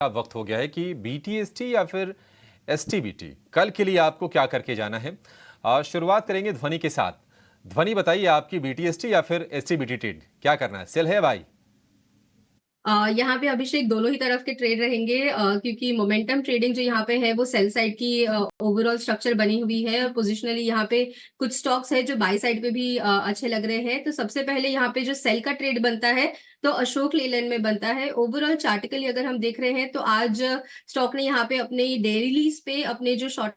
का वक्त हो गया है कि बीटीएसटी या फिर एसटीबीटी कल के लिए आपको क्या करके जाना है। शुरुआत करेंगे ध्वनि के साथ। ध्वनि, बताइए, आपकी बीटीएसटी या फिर एसटीबीटी ट्रेड क्या करना है? सेल है भाई? यहाँ पे अभिषेक दोनों ही तरफ के ट्रेड रहेंगे, क्योंकि मोमेंटम ट्रेडिंग जो यहाँ पे है वो सेल साइड की ओवरऑल स्ट्रक्चर बनी हुई है और पोजिशनली यहाँ पे कुछ स्टॉक्स है जो बाई साइड पे भी अच्छे लग रहे हैं। तो सबसे पहले यहाँ पे जो सेल का ट्रेड बनता है तो अशोक लेलैंड में बनता है। ओवरऑल चार्टिकली अगर हम देख रहे हैं तो आज स्टॉक ने यहाँ पे अपने डेलीज पे अपने जो शॉर्ट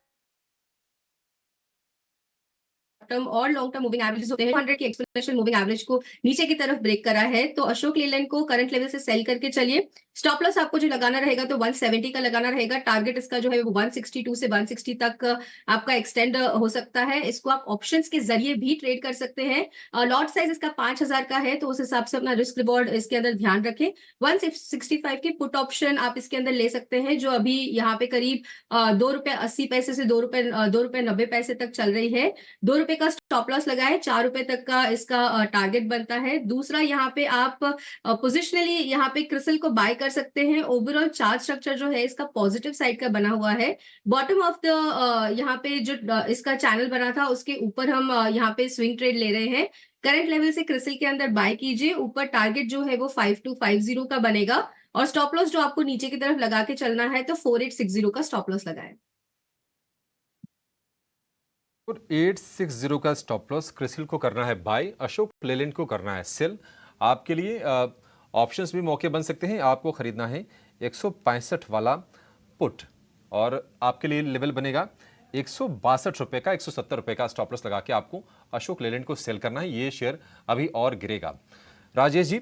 टर्म और लॉन्ग टर्म मूविंग एवरेजेस होते हैं 100 की एक्सपोनेंशियल मूविंग एवरेज को नीचे की तरफ ब्रेक करा है। तो अशोक लेलैंड को करंट लेवल से सेल करके चलिए। स्टॉप लॉस आपको जो लगाना रहेगा तो 170 का लगाना रहेगा। टारगेट इसका जो है वो 162 से 160 तक आपका एक्सटेंड हो सकता है। इसको आप ऑप्शंस के जरिए भी ट्रेड कर सकते हैं। लॉट साइज इसका 5000 का है तो उस हिसाब से अपना रिस्क रिवॉर्ड इसके अंदर ध्यान रखें। 165 की पुट ऑप्शन आप इसके अंदर ले सकते हैं जो अभी यहाँ पे करीब ₹2.80 से ₹2.90 तक चल रही है। ₹2 का स्टॉप लॉस लगाए, ₹4 तक का इसका टारगेट बनता है। दूसरा यहाँ पे आप पोजिशनली यहाँ पे क्रिसिल को बाय कर सकते हैं। ओवरऑल चार्ट स्ट्रक्चर जो है इसका पॉजिटिव साइड का बना हुआ है। बॉटम ऑफ द यहाँ पे जो इसका चैनल बना था उसके ऊपर हम यहाँ पे स्विंग ट्रेड ले रहे हैं। करंट लेवल से क्रिसिल के अंदर बाय कीजिए। ऊपर टारगेट जो है वो 5250 का बनेगा और स्टॉप लॉस जो आपको नीचे की तरफ लगा के चलना है तो 4860 का स्टॉप लॉस लगाए। 860 का स्टॉप लॉस। क्रिसिल को करना है बाय, अशोक लेलैंड को करना है सेल। आपके लिए ऑप्शंस भी मौके बन सकते हैं। आपको खरीदना है 165 वाला पुट और आपके लिए लेवल बनेगा ₹162 का। ₹170 का स्टॉप लॉस लगा के आपको अशोक लेलैंड को सेल करना है। ये शेयर अभी और गिरेगा। राजेश जी,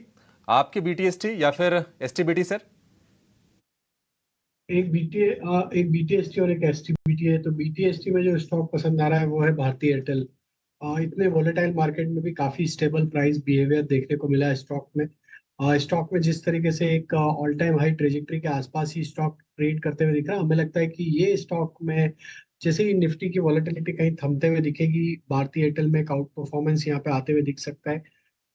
आपके बीटीएसटी या फिर एसटीबीटी सर? एक बीटीएसटी और एक एसटीबीटी है। तो बीटीएसटी में जो स्टॉक पसंद आ रहा है वो है भारती एयरटेल। इतने वोलेटाइल मार्केट में भी काफी स्टेबल प्राइस बिहेवियर देखने को मिला है स्टॉक में। स्टॉक में जिस तरीके से एक ऑल टाइम हाई ट्रेजेक्टरी के आसपास ही स्टॉक ट्रेड करते हुए दिख रहा है, हमें लगता है कि ये स्टॉक में जैसे ही निफ्टी की वॉलेटिलिटी कहीं थमते हुए दिखेगी, भारती एयरटेल में एक आउट परफॉर्मेंस यहाँ पे आते हुए दिख सकता है।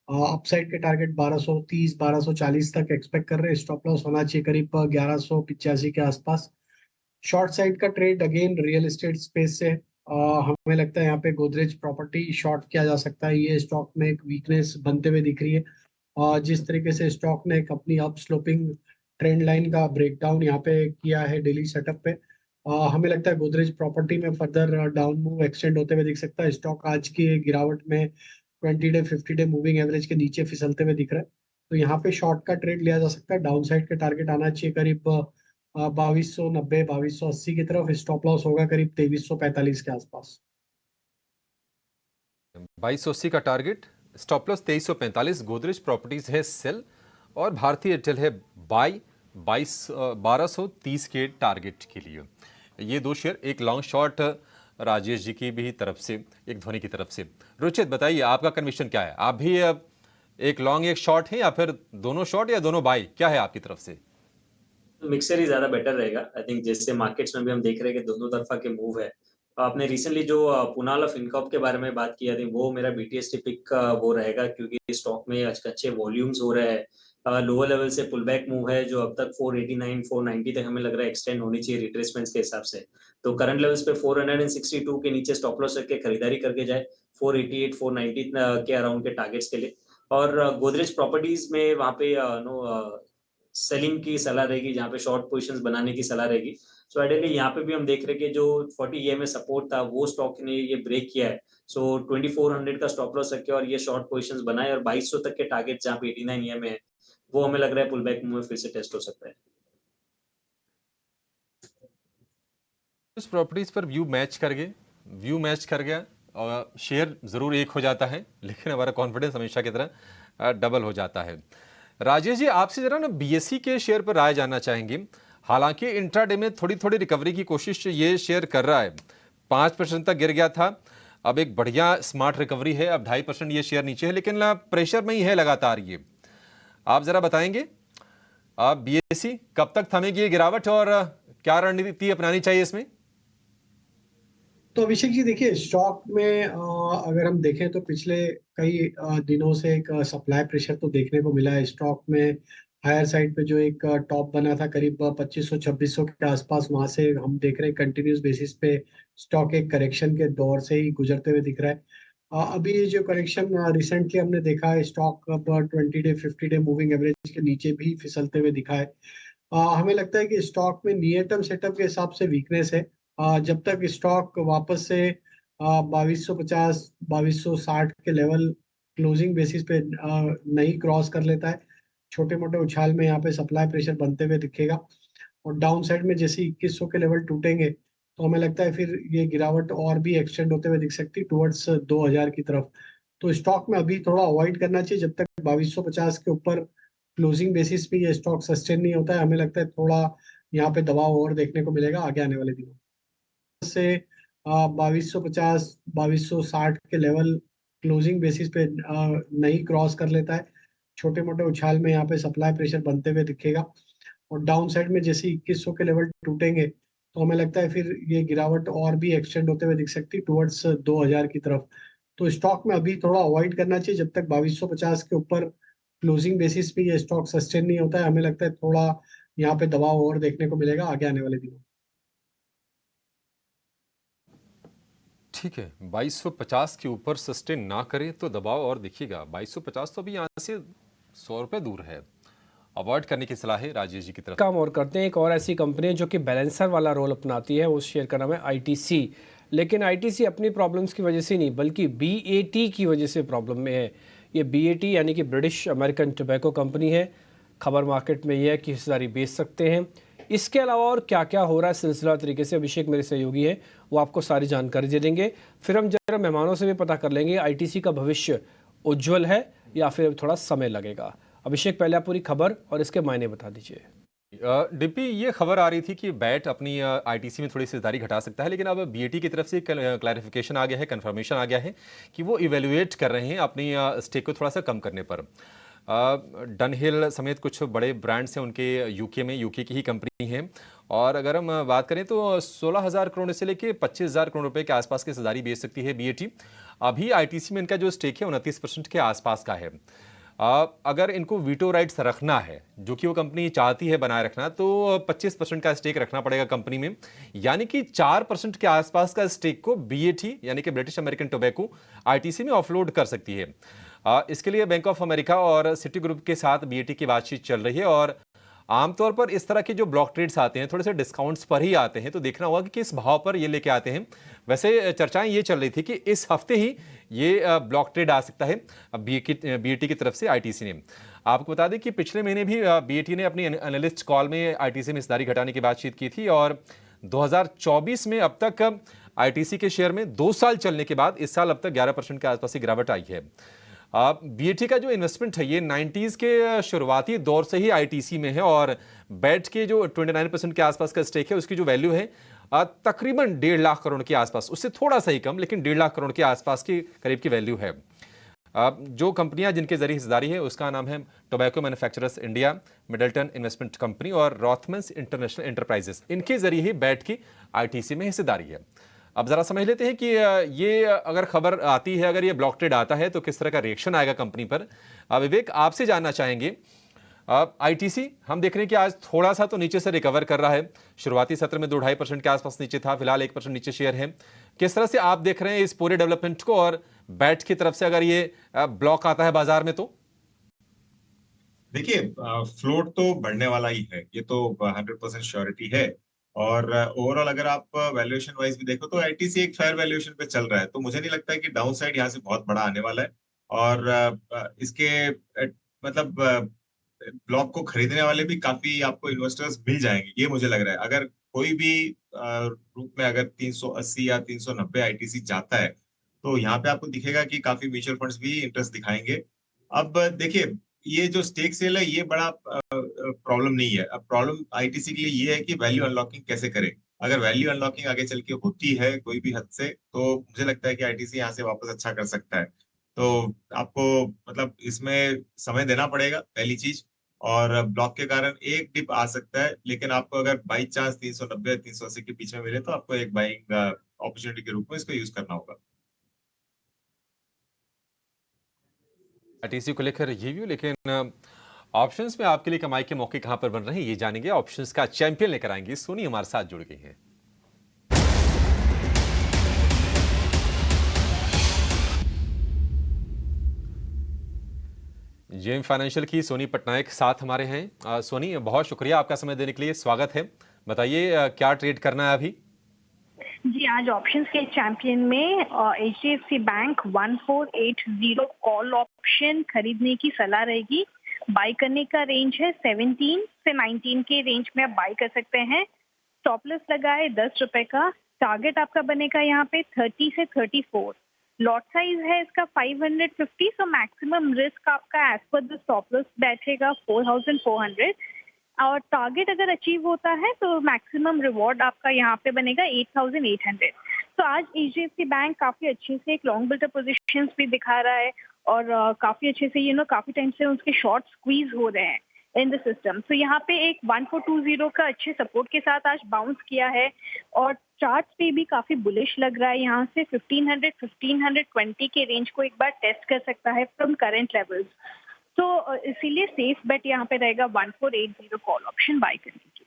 अपसाइड के टारगेट 1230 1240 तक एक्सपेक्ट कर रहे हैं। स्टॉप लॉस होना चाहिए करीब 1185 के आसपास। शॉर्ट साइड का trade again real estate space से हमें लगता है यहाँ पे गोदरेज प्रॉपर्टी शॉर्ट किया जा सकता है। ये स्टॉक में एक वीकनेस बनते हुए दिख रही है। जिस तरीके से स्टॉक ने एक अपनी अप स्लोपिंग ट्रेंड लाइन का ब्रेकडाउन यहाँ पे किया है डेली सेटअप पे, हमें लगता है गोदरेज प्रॉपर्टी में फर्दर डाउन मूव एक्सटेंड होते हुए दिख सकता है। स्टॉक आज की गिरावट में 20 डे 50 डे मूविंग एवरेज के नीचे फिसलते हुए दिख रहा है। तो यहाँ पे शॉर्ट का ट्रेड लिया जा सकता है। डाउन साइड के टारगेट आना चाहिए करीब 2290 2280 की तरफ। स्टॉप लॉस होगा करीब 2345 के आसपास। 2280 का target, stop loss 2345। Godrej properties है सेल और भारतीय एयरटेल है बाई 1230 के टारगेट के लिए। ये दो शेयर, एक लॉन्ग शॉर्ट राजेश जी की भी तरफ से, एक ध्वनि की तरफ से। रुचित, बताइए आपका कन्विक्शन क्या है? आप भी एक लॉन्ग एक शॉर्ट है या फिर दोनों शॉर्ट या दोनों बाई, क्या है आपकी तरफ से? मिक्सर ही ज्यादा बेटर रहेगा। आई थिंक जैसे मार्केट्स में भी हम देख रहे हैं कि दोनों तरफा के मूव है। आपने रिसेंटली जो पुनाला फिनकॉर्प के बारे में बात की, आई थिंक वो मेरा बीटीएसटी पिक वो रहेगा, क्योंकि स्टॉक में अच्छे वॉल्यूम्स हो रहे हैं। लोअर लेवल से पुल बैक मूव है जो अब तक 489 490 तक हमें लग रहा है एक्सटेंड होनी चाहिए रिट्रेसमेंट्स के हिसाब से। तो करंट लेवल्स पे 462 के नीचे स्टॉप लॉस रख के खरीदारी करके जाए 488 490 के अराउंड के टारगेट्स के लिए। और गोदरेज प्रॉपर्टीज में वहाँ पे नो सेलिंग की सलाह रहेगी, जहाँ पे शॉर्ट पोजीशंस बनाने की सलाह रहेगी। सो आइडियली यहाँ पे भी हम देख रहे हैं कि जो 40 ईएमए सपोर्ट था वो स्टॉक ने ये ब्रेक किया है। सो 2400 का स्टॉप लॉस रखे और ये शॉर्ट पोजीशंस बनाए और 2200 तक के टारगेट जहाँ पे 89 ईएमए है वो हमें लग रहा है पुल बैक मूव में फिर से टेस्ट हो सकता है। उस प्रॉपर्टीज पर व्यू मैच कर गया और शेयर जरूर एक हो जाता है, लेकिन हमारा कॉन्फिडेंस हमेशा की तरह डबल हो जाता है। राजेश जी, आपसे जरा ना बीएसई के शेयर पर राय जानना चाहेंगे। हालांकि इंट्राडे में थोड़ी थोड़ी रिकवरी की कोशिश ये शेयर कर रहा है। 5% तक गिर गया था, अब एक बढ़िया स्मार्ट रिकवरी है, अब 2.5% ये शेयर नीचे है, लेकिन प्रेशर में ही है लगातार ये। आप जरा बताएंगे आप बीएसई कब तक थमेगी ये गिरावट और क्या रणनीति अपनानी चाहिए इसमें? तो अभिषेक जी देखिए, स्टॉक में अगर हम देखें तो पिछले कई दिनों से एक सप्लाई प्रेशर तो देखने को मिला है स्टॉक में। हायर साइड पे जो एक टॉप बना था करीब 2500-2600 के आसपास, वहां से हम देख रहे हैं कंटिन्यूस बेसिस पे स्टॉक एक करेक्शन के दौर से ही गुजरते हुए दिख रहा है। अभी ये जो करेक्शन रिसेंटली हमने देखा है, स्टॉक अब 20 डे 50 डे मूविंग एवरेज के नीचे भी फिसलते हुए दिखा है। हमें लगता है कि स्टॉक में नियर टर्म सेटअप के हिसाब से वीकनेस है। जब तक स्टॉक वापस से 2250 2260 के लेवल क्लोजिंग बेसिस पे नहीं क्रॉस कर लेता है, छोटे मोटे उछाल में यहाँ पे सप्लाई प्रेशर बनते हुए दिखेगा। और डाउन साइड में जैसे 2100 के लेवल टूटेंगे तो हमें लगता है फिर ये गिरावट और भी एक्सटेंड होते हुए दिख सकती है टुवर्ड्स 2000 की तरफ। तो स्टॉक में अभी थोड़ा अवॉइड करना चाहिए जब तक 2250 के ऊपर क्लोजिंग बेसिस पे ये स्टॉक सस्टेन नहीं होता है। हमें लगता है थोड़ा यहाँ पे दबाव और देखने को मिलेगा आगे आने वाले दिनों से। 2250 2260 के लेवल क्लोजिंग बेसिस पे नहीं क्रॉस कर लेता है, छोटे मोटे उछाल में यहाँ पे सप्लाई प्रेशर बनते हुए दिखेगा। और डाउन साइड में जैसे 2100 के लेवल टूटेंगे तो हमें लगता है फिर ये गिरावट और भी एक्सटेंड होते हुए दिख सकती है टुवर्ड्स 2000 की तरफ। तो स्टॉक में अभी थोड़ा अवॉइड करना चाहिए जब तक 2250 के ऊपर क्लोजिंग बेसिस पे ये स्टॉक सस्टेन नहीं होता है। हमें लगता है थोड़ा यहाँ पे दबाव और देखने को मिलेगा आगे आने वाले दिनों। ठीक है, 2250 के ऊपर सस्टेन ना करे तो दबाव और दिखेगा। 2250 तो अभी यहाँ से 100 रुपये दूर है। अवॉइड करने की सलाह है राजेश जी की तरफ। काम और करते हैं। एक और ऐसी कंपनी है जो कि बैलेंसर वाला रोल अपनाती है, उस शेयर का नाम है आईटीसी। लेकिन आईटीसी अपनी प्रॉब्लम्स की वजह से नहीं बल्कि बीएटी की वजह से प्रॉब्लम में है। ये बीएटी यानी कि ब्रिटिश अमेरिकन टोबैको कंपनी है। खबर मार्केट में यह है कि हिस्सेदारी बेच सकते हैं। इसके अलावा और क्या क्या हो रहा है सिलसिला तरीके से, अभिषेक मेरे सहयोगी हैं, वो आपको सारी जानकारी दे देंगे। फिर हम जरा मेहमानों से भी पता कर लेंगे आईटीसी का भविष्य उज्ज्वल है या फिर थोड़ा समय लगेगा। अभिषेक, पहले आप पूरी खबर और इसके मायने बता दीजिए। डिप्पी, ये खबर आ रही थी कि बैट अपनी आईटीसी में थोड़ी सी हिस्सेदारी घटा सकता है, लेकिन अब बीएटी की तरफ से क्लैरिफिकेशन आ गया है, कंफर्मेशन आ गया है कि वो इवेल्युएट कर रहे हैं अपनी स्टेक को थोड़ा सा कम करने पर। डनहिल समेत कुछ बड़े ब्रांड्स हैं उनके यूके की ही कंपनी है। और अगर हम बात करें तो 16,000 करोड़ से लेके 25,000 करोड़ रुपए के आसपास की हिस्सेदारी बेच सकती है बीएटी। अभी आईटीसी में इनका जो स्टेक है 29% के आसपास का है। अगर इनको वीटो राइट्स रखना है, जो कि वो कंपनी चाहती है बनाए रखना, तो 25% का स्टेक रखना पड़ेगा कंपनी में, यानी कि 4% के आसपास का स्टेक को बीएटी यानी कि ब्रिटिश अमेरिकन टोबैको आईटीसी में ऑफलोड कर सकती है। इसके लिए बैंक ऑफ अमेरिका और सिटी ग्रुप के साथ बीएटी की बातचीत चल रही है। और आमतौर पर इस तरह के जो ब्लॉक ट्रेड्स आते हैं थोड़े से डिस्काउंट्स पर ही आते हैं, तो देखना होगा कि किस भाव पर ये लेके आते हैं। वैसे चर्चाएं ये चल रही थी कि इस हफ्ते ही ये ब्लॉक ट्रेड आ सकता है बीएटी की तरफ से आईटीसी ने। आपको बता दें कि पिछले महीने भी बीएटी ने अपनी एनालिस्ट कॉल में आईटीसी में हिस्सेदारी घटाने की बातचीत की थी। और 2024 में अब तक आईटीसी के शेयर में 2 साल चलने के बाद इस साल अब तक 11% के आसपास की गिरावट आई है। बीएटी का जो इन्वेस्टमेंट है ये 90s के शुरुआती दौर से ही आईटीसी में है। और बैट के जो 29% के आसपास का स्टेक है उसकी जो वैल्यू है तकरीबन 1.5 लाख करोड़ के आसपास, उससे थोड़ा सा ही कम, लेकिन 1.5 लाख करोड़ के आसपास की करीब की वैल्यू है। जो कंपनियां जिनके जरिए हिस्सेदारी है उसका नाम है tobacco manufacturers India, Middleton investment company और रॉथमन्स इंटरनेशनल एंटरप्राइजेस। इनके जरिए ही बैट की आईटीसी में हिस्सेदारी है। अब जरा समझ लेते हैं कि ये अगर खबर आती है, अगर ये ब्लॉक ट्रेड आता है तो किस तरह का रिएक्शन आएगा कंपनी पर। विवेक, आपसे जानना चाहेंगे, आईटीसी हम देख रहे हैं कि आज थोड़ा सा तो नीचे से रिकवर कर रहा है। शुरुआती सत्र में 2-2.5% के आसपास नीचे था, फिलहाल 1% नीचे शेयर है। किस तरह से आप देख रहे हैं इस पूरे डेवलपमेंट को, और बैट की तरफ से अगर ये ब्लॉक आता है बाजार में तो? देखिए, फ्लोट तो बढ़ने वाला ही है, ये तो 100% श्योरिटी है। और ओवरऑल अगर आप वैल्यूएशन वाइज भी देखो तो आईटीसी एक फेयर वैल्यूएशन पे चल रहा है, तो मुझे नहीं लगता है कि डाउन साइड यहाँ से बहुत बड़ा आने वाला है। और इसके मतलब ब्लॉक को खरीदने वाले भी काफी आपको इन्वेस्टर्स मिल जाएंगे, ये मुझे लग रहा है। अगर कोई भी रूप में अगर 380 या 390 आईटीसी जाता है तो यहाँ पे आपको दिखेगा कि काफी म्यूचुअल फंड्स भी इंटरेस्ट दिखाएंगे। अब देखिए, ये जो स्टेक सेल है ये बड़ा प्रॉब्लम नहीं है। अब प्रॉब्लम आईटीसी के लिए ये है कि वैल्यू अनलॉकिंग कैसे करे। अगर वैल्यू अनलॉकिंग आगे चल के होती है कोई भी हद से, तो मुझे लगता है कि आईटीसी यहाँ से वापस अच्छा कर सकता है। तो आपको मतलब इसमें समय देना पड़ेगा पहली चीज। और ब्लॉक के कारण एक डिप आ सकता है, लेकिन आपको अगर बाई चांस 390 380 के बीच में मिले तो आपको एक बाइंग अपॉर्चुनिटी के रूप में इसको यूज करना होगा। आईटीसी को लेकर ये व्यू, लेकिन ऑप्शंस में आपके लिए कमाई के मौके कहां पर बन रहे हैं ये जानेंगे। ऑप्शंस का चैंपियन लेकर आएंगे सोनी, हमारे साथ जुड़ गई हैं। जेएम फाइनेंशियल की सोनी पटनायक साथ हमारे हैं। सोनी, बहुत शुक्रिया आपका समय देने के लिए, स्वागत है। बताइए क्या ट्रेड करना है अभी? जी, आज ऑप्शंस के चैंपियन में HDFC बैंक 1480 कॉल ऑप्शन खरीदने की सलाह रहेगी। बाय करने का रेंज है 17 से 19 के रेंज में आप बाय कर सकते हैं। स्टॉप लॉस लगा है 10 रुपए का। टारगेट आपका बनेगा यहाँ पे 30 से 34। लॉट साइज है इसका 550, सो मैक्सिमम रिस्क आपका as per the stop loss बैठेगा 4400 और टारगेट अगर अचीव होता है तो मैक्सिमम रिवॉर्ड आपका यहाँ पे बनेगा 8800। तो आज HDFC बैंक काफी अच्छे से एक लॉन्ग बिल्टर पोजीशंस भी दिखा रहा है और काफी अच्छे से काफी टाइम से उसके शॉर्ट स्क्वीज हो रहे हैं इन द सिस्टम। तो यहाँ पे एक 1420 का अच्छे सपोर्ट के साथ आज बाउंस किया है और चार्ट्स पे भी काफी बुलिश लग रहा है। यहाँ से 1500 1520 के रेंज को एक बार टेस्ट कर सकता है फ्रॉम करंट लेवल्स। तो इसीलिए सेफ बेट यहाँ पे रहेगा 1480 कॉल ऑप्शन बाय करने की।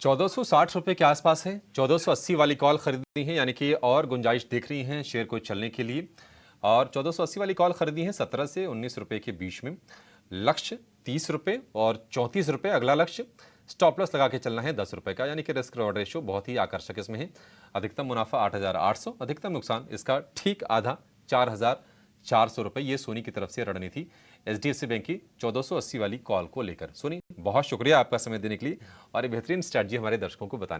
1460 रुपए के आसपास है। 1480 वाली कॉल खरीदी है, यानी कि और गुंजाइश दिख रही है शेयर को चलने के लिए। और 1480 वाली कॉल खरीदी है 17 से 19 रुपए के बीच में। लक्ष्य 30 रुपए और 34 रुपए अगला लक्ष्य। स्टॉप लॉस लगा के चलना है 10 रुपए का, यानी कि रिस्क रिवॉर्ड रेशियो बहुत ही आकर्षक इसमें है। अधिकतम मुनाफा 8800, अधिकतम नुकसान इसका ठीक आधा 4400 रुपए। ये सोनी की तरफ से रणनीति HDFC बैंक की 1480 वाली कॉल को लेकर। सोनी, बहुत शुक्रिया आपका समय देने के लिए और ये बेहतरीन स्ट्रैटेजी हमारे दर्शकों को बताने के लिए।